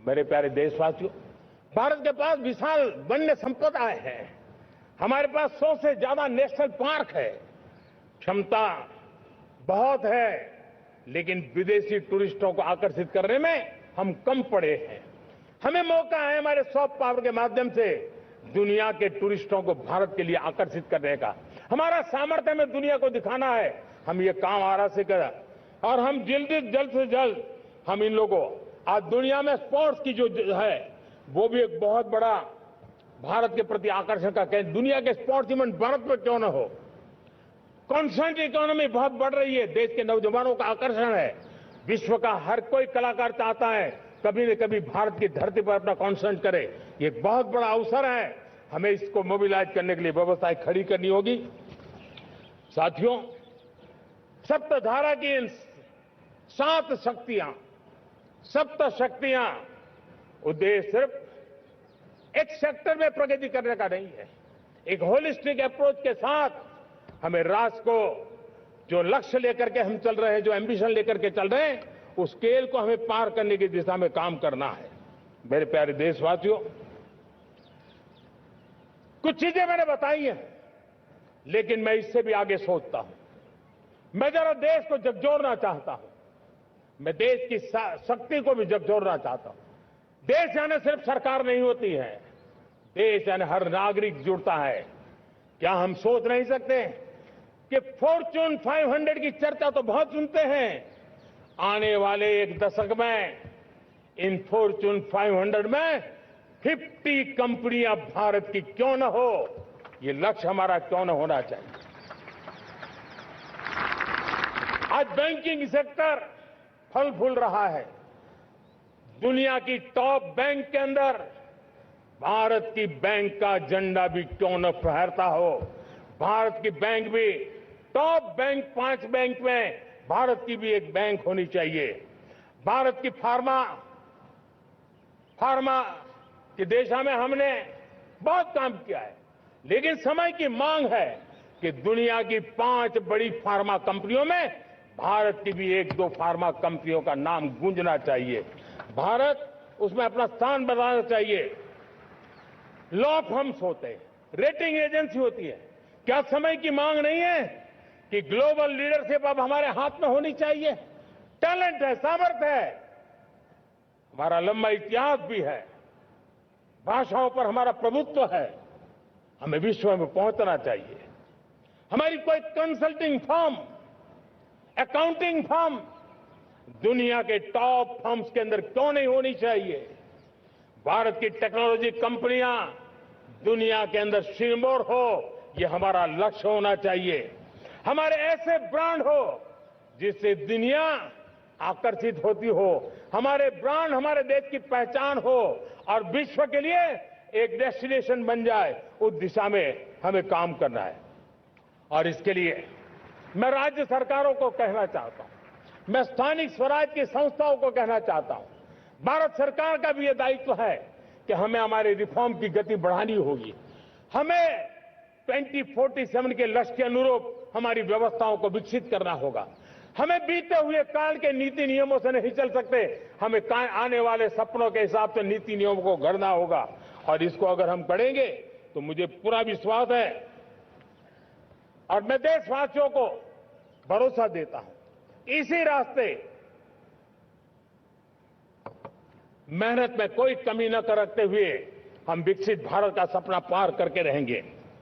मेरे प्यारे देशवासियों, भारत के पास विशाल वन्य संपदा है। हमारे पास 100 से ज्यादा नेशनल पार्क है। क्षमता बहुत है, लेकिन विदेशी टूरिस्टों को आकर्षित करने में हम कम पड़े हैं। हमें मौका है हमारे सॉफ्ट पावर के माध्यम से दुनिया के टूरिस्टों को भारत के लिए आकर्षित करने का। हमारा सामर्थ्य में दुनिया को दिखाना है। हम ये काम आरा से करें और हम जल्द से जल्द हम इन लोगों आज दुनिया में स्पोर्ट्स की जो है वो भी एक बहुत बड़ा भारत के प्रति आकर्षण का केंद्र। दुनिया के स्पोर्ट्स इवेंट भारत में क्यों न हो। कॉन्स्टेंट इकोनॉमी बहुत बढ़ रही है, देश के नौजवानों का आकर्षण है। विश्व का हर कोई कलाकार चाहता है कभी न कभी भारत की धरती पर अपना कॉन्सर्ट करे। ये एक बहुत बड़ा अवसर है, हमें इसको मोबिलाइज करने के लिए व्यवस्थाएं खड़ी करनी होगी। साथियों, सप्तधारा की इन 7 शक्तियां उद्देश्य सिर्फ एक सेक्टर में प्रगति करने का नहीं है। एक होलिस्टिक अप्रोच के साथ हमें राष्ट्र को जो लक्ष्य लेकर के हम चल रहे हैं, जो एम्बिशन लेकर के चल रहे हैं, उस स्केल को हमें पार करने की दिशा में काम करना है। मेरे प्यारे देशवासियों, कुछ चीजें मैंने बताई हैं, लेकिन मैं इससे भी आगे सोचता हूं। मैं जरा देश को झकझोरना चाहता हूं। मैं देश की शक्ति को भी झकझोरना चाहता हूं। देश यानी सिर्फ सरकार नहीं होती है, देश यानी हर नागरिक जुड़ता है। क्या हम सोच नहीं सकते कि फॉर्च्यून 500 की चर्चा तो बहुत सुनते हैं, आने वाले एक दशक में इन फॉर्च्यून 500 में 50 कंपनियां भारत की क्यों न हो, ये लक्ष्य हमारा क्यों न होना चाहिए। आज बैंकिंग सेक्टर फल फूल रहा है। दुनिया की टॉप बैंक के अंदर भारत की बैंक का झंडा भी क्यों न फहरता हो। भारत की बैंक भी टॉप बैंक 5 बैंक में भारत की भी एक बैंक होनी चाहिए। भारत की फार्मा की दिशा में हमने बहुत काम किया है, लेकिन समय की मांग है कि दुनिया की 5 बड़ी फार्मा कंपनियों में भारत की भी 1-2 फार्मा कंपनियों का नाम गूंजना चाहिए। भारत उसमें अपना स्थान बनाना चाहिए। लॉ फर्म्स होते हैं, रेटिंग एजेंसी होती है। क्या समय की मांग नहीं है कि ग्लोबल लीडरशिप अब हमारे हाथ में होनी चाहिए। टैलेंट है, सामर्थ्य है, हमारा लंबा इतिहास भी है, भाषाओं पर हमारा प्रभुत्व है। हमें विश्व में पहुंचना चाहिए। हमारी कोई कंसल्टिंग फर्म, अकाउंटिंग फर्म दुनिया के टॉप फर्म्स के अंदर क्यों नहीं होनी चाहिए। भारत की टेक्नोलॉजी कंपनियां दुनिया के अंदर सिरमौर हो, ये हमारा लक्ष्य होना चाहिए। हमारे ऐसे ब्रांड हो जिससे दुनिया आकर्षित होती हो। हमारे ब्रांड हमारे देश की पहचान हो और विश्व के लिए एक डेस्टिनेशन बन जाए, उस दिशा में हमें काम करना है। और इसके लिए मैं राज्य सरकारों को कहना चाहता हूं, मैं स्थानिक स्वराज की संस्थाओं को कहना चाहता हूं, भारत सरकार का भी यह दायित्व है कि हमें हमारे रिफॉर्म की गति बढ़ानी होगी। हमें 2047 के लक्ष्य के अनुरूप हमारी व्यवस्थाओं को विकसित करना होगा। हमें बीते हुए काल के नीति नियमों से नहीं चल सकते, हमें आने वाले सपनों के हिसाब से नीति नियमों को गढ़ना होगा। और इसको अगर हम करेंगे तो मुझे पूरा विश्वास है और मैं देशवासियों को भरोसा देता हूं, इसी रास्ते मेहनत में कोई कमी न करते हुए हम विकसित भारत का सपना पार करके रहेंगे।